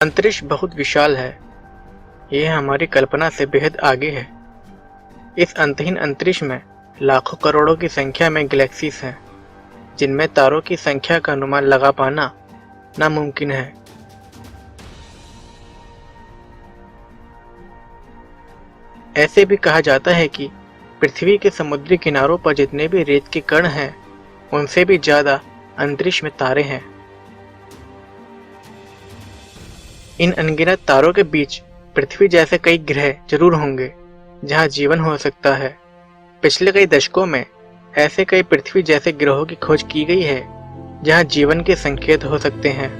अंतरिक्ष बहुत विशाल है। यह हमारी कल्पना से बेहद आगे है। इस अंतहीन अंतरिक्ष में लाखों करोड़ों की संख्या में गैलेक्सीज हैं, जिनमें तारों की संख्या का अनुमान लगा पाना नामुमकिन है। ऐसे भी कहा जाता है कि पृथ्वी के समुद्री किनारों पर जितने भी रेत के कण हैं, उनसे भी ज्यादा अंतरिक्ष में तारे हैं। इन अनगिनत तारों के बीच पृथ्वी जैसे कई ग्रह जरूर होंगे जहां जीवन हो सकता है। पिछले कई दशकों में ऐसे कई पृथ्वी जैसे ग्रहों की खोज की गई है जहां जीवन के संकेत हो सकते हैं।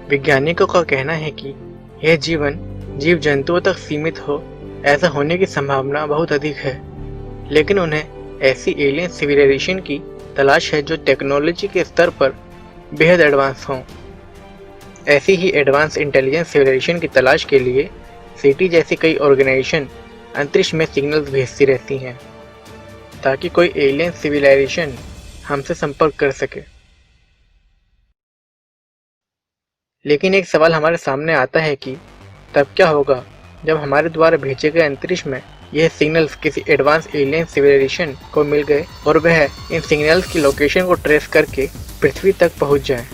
वैज्ञानिकों का कहना है कि यह जीवन जीव जंतुओं तक सीमित हो, ऐसा होने की संभावना बहुत अधिक है, लेकिन उन्हें ऐसी एलियन सिविलाइजेशन की तलाश है जो टेक्नोलॉजी के स्तर पर बेहद एडवांस हों। ऐसी ही एडवांस इंटेलिजेंस सिविलाइजेशन की तलाश के लिए सीटी जैसी कई ऑर्गेनाइजेशन अंतरिक्ष में सिग्नल्स भेजती रहती हैं ताकि कोई एलियन सिविलाइजेशन हमसे संपर्क कर सके। लेकिन एक सवाल हमारे सामने आता है कि तब क्या होगा जब हमारे द्वारा भेजे गए अंतरिक्ष में यह सिग्नल्स किसी एडवांस एलियन सिविलाइजेशन को मिल गए और वह इन सिग्नल्स की लोकेशन को ट्रेस करके पृथ्वी तक पहुंच जाए।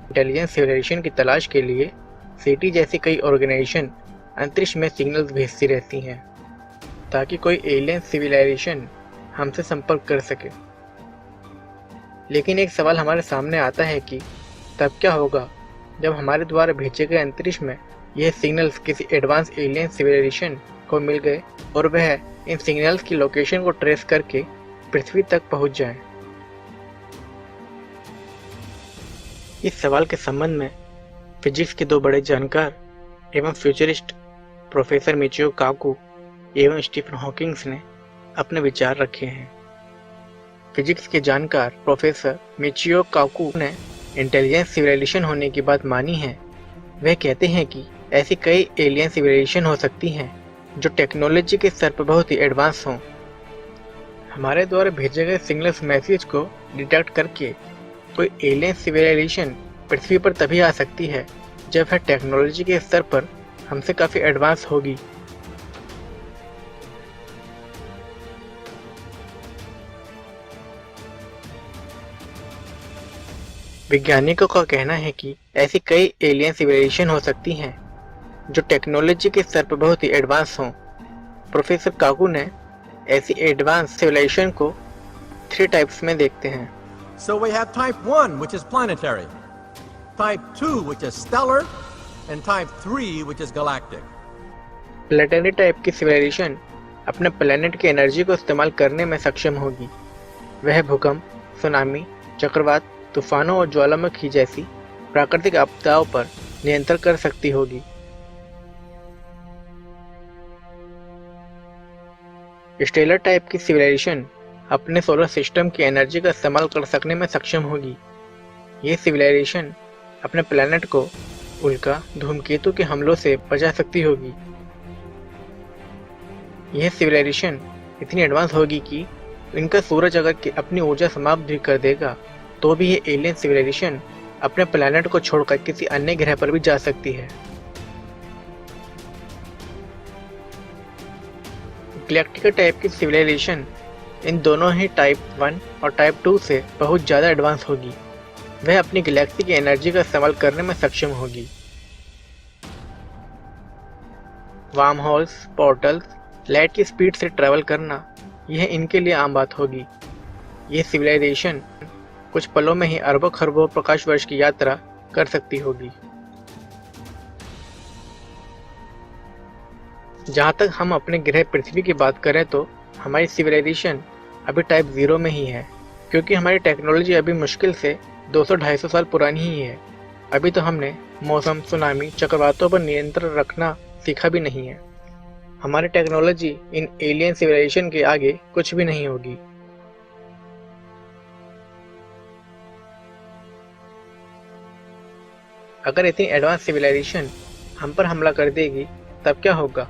इंटेलिजेंस सिविलाइजेशन की तलाश के लिए सीटी जैसी कई ऑर्गेनाइजेशन अंतरिक्ष में सिग्नल्स भेजती रहती हैं ताकि कोई एलियन सिविलाइजेशन हमसे संपर्क कर सके। लेकिन एक सवाल हमारे सामने आता है कि तब क्या होगा जब हमारे द्वारा भेजे गए अंतरिक्ष में यह सिग्नल्स किसी एडवांस एलियन सिविलाइजेशन को मिल गए और वह इन सिग्नल्स की लोकेशन को ट्रेस करके पृथ्वी तक पहुंच जाए। इस सवाल के संबंध में फिजिक्स के दो बड़े जानकार एवं फ्यूचरिस्ट प्रोफेसर मिचियो काकू एवं स्टीफन हॉकिंग्स ने अपने विचार रखे हैं। फिजिक्स के जानकार प्रोफेसर मिचियो काकू ने इंटेलिजेंस सिविलाइजेशन होने की बात मानी है। वह कहते हैं कि ऐसी कई एलियन सिविलाइजेशन हो सकती हैं जो टेक्नोलॉजी के स्तर पर बहुत ही एडवांस हों। हमारे द्वारा भेजे गए सिग्नल्स मैसेज को डिटेक्ट करके कोई एलियन सिविलाइजेशन पृथ्वी पर तभी आ सकती है जब वह टेक्नोलॉजी के स्तर पर हमसे काफी एडवांस होगी। वैज्ञानिकों का कहना है कि ऐसी कई एलियन सिविलाइजेशन हो सकती हैं जो टेक्नोलॉजी के स्तर पर बहुत ही एडवांस हों। प्रोफेसर काकू ने ऐसी एडवांस सिविलाइजेशन को 3 टाइप्स में देखते हैं। So we have type 1, which is planetary, type 2, which is stellar, and type 3, which is galactic. Planetary type की सिविलाइजेशन अपने प्लेनेट की एनर्जी को इस्तेमाल करने में सक्षम होगी। वह भूकंप, सुनामी, चक्रवात, तूफानों और ज्वालामुखी जैसी प्राकृतिक आपदाओं पर नियंत्रण कर सकती होगी। स्टेलर टाइप की सिविलाइजेशन अपने सोलर सिस्टम की एनर्जी का इस्तेमाल कर सकने में सक्षम होगी। ये सिविलाइजेशन अपने प्लेनेट को उल्का धूमकेतु के हमलों से बचा सकती होगी। यह सिविलाइजेशन इतनी एडवांस होगी कि इनका सूरज अगर अपनी ऊर्जा समाप्त भी कर देगा तो भी ये एलियन सिविलाइजेशन अपने प्लेनेट को छोड़कर किसी अन्य ग्रह पर भी जा सकती है। गैलेक्टिक टाइप की सिविलाइजेशन इन दोनों ही टाइप 1 और टाइप 2 से बहुत ज़्यादा एडवांस होगी। वह अपनी गैलेक्सी की एनर्जी का इस्तेमाल करने में सक्षम होगी। वार्म होल्स, पोर्टल्स, लाइट की स्पीड से ट्रैवल करना, यह इनके लिए आम बात होगी। यह सिविलाइजेशन कुछ पलों में ही अरबों खरबों प्रकाश वर्ष की यात्रा कर सकती होगी। जहाँ तक हम अपने ग्रह पृथ्वी की बात करें तो हमारी सिविलाइजेशन अभी टाइप 0 में ही है, क्योंकि हमारी टेक्नोलॉजी अभी मुश्किल से 200-250 साल पुरानी ही है। अभी तो हमने मौसम, सुनामी, चक्रवातों पर नियंत्रण रखना सीखा भी नहीं है। हमारी टेक्नोलॉजी इन एलियन सिविलाइजेशन के आगे कुछ भी नहीं होगी। अगर इतनी एडवांस सिविलाइजेशन हम पर हमला कर देगी तब क्या होगा?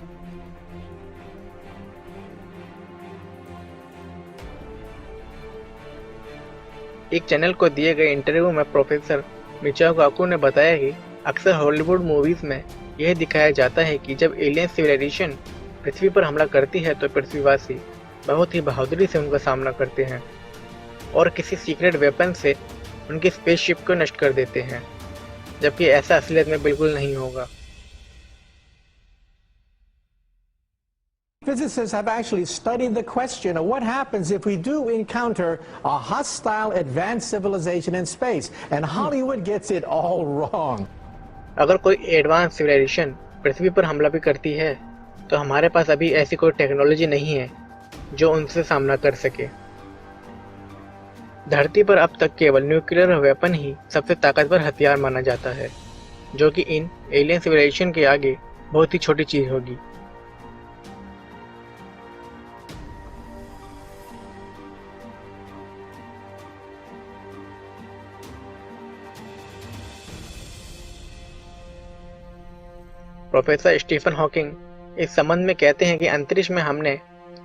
एक चैनल को दिए गए इंटरव्यू में प्रोफेसर मिचियो काकू ने बताया कि अक्सर हॉलीवुड मूवीज में यह दिखाया जाता है कि जब एलियन सिविलाइजेशन पृथ्वी पर हमला करती है तो पृथ्वीवासी बहुत ही बहादुरी से उनका सामना करते हैं और किसी सीक्रेट वेपन से उनकी स्पेसशिप को नष्ट कर देते हैं, जबकि ऐसा असलियत में बिल्कुल नहीं होगा। Physicists have actually studied the question of what happens if we do encounter a hostile advanced civilization in space, and Hollywood gets it all wrong. अगर कोई एडवांस सिविलाइजेशन पृथ्वी पर हमला भी करती है तो हमारे पास अभी ऐसी कोई टेक्नोलॉजी नहीं है जो उनसे सामना कर सके। धरती पर अब तक केवल न्यूक्लियर वेपन ही सबसे ताकतवर हथियार माना जाता है, जो कि इन एलियन सिविलाइजेशन के आगे बहुत ही छोटी चीज होगी। प्रोफेसर स्टीफन हॉकिंग इस संबंध में कहते हैं कि अंतरिक्ष में हमने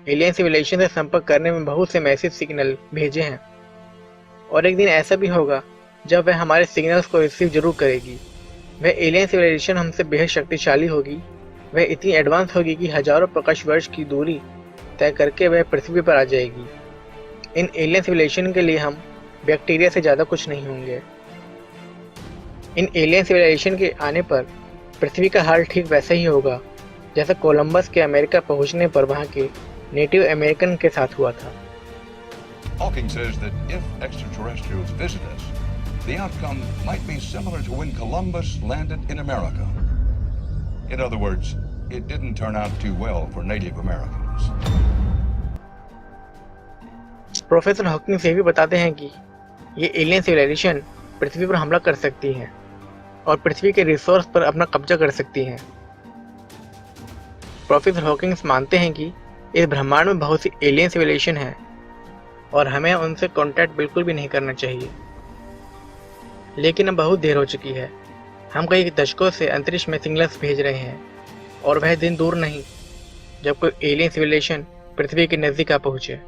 एलियन सिविलाइजेशन से संपर्क करने में बहुत से मैसेज सिग्नल भेजे हैं और एक दिन ऐसा भी होगा जब वह हमारे सिग्नल्स को रिसीव जरूर करेगी। वह एलियन सिविलाइजेशन हमसे बेहद शक्तिशाली होगी। वह इतनी एडवांस होगी कि हजारों प्रकाश वर्ष की दूरी तय करके वह पृथ्वी पर आ जाएगी। इन एलियन सिविलाइजेशन के लिए हम बैक्टीरिया से ज़्यादा कुछ नहीं होंगे। इन एलियन सिविलाइजेशन के आने पर पृथ्वी का हाल ठीक वैसा ही होगा जैसा कोलंबस के अमेरिका पहुंचने पर वहां के नेटिव अमेरिकन के साथ हुआ था। Hawking says that if extraterrestrials visit us, the outcome might be similar to when Columbus landed in America. In other words, it didn't turn out too well for Native Americans. Professor Hawking से भी बताते हैं कि ये alien civilisation पृथ्वी पर हमला कर सकती हैं और पृथ्वी के रिसोर्स पर अपना कब्जा कर सकती हैं। प्रोफेसर हॉकिंग्स मानते हैं कि इस ब्रह्मांड में बहुत सी एलियन सिविलाइजेशन है और हमें उनसे कांटेक्ट बिल्कुल भी नहीं करना चाहिए। लेकिन अब बहुत देर हो चुकी है। हम कई दशकों से अंतरिक्ष में सिग्नल्स भेज रहे हैं और वह दिन दूर नहीं जब कोई एलियन सिविलाइजेशन पृथ्वी के नज़दीक आ पहुँचे।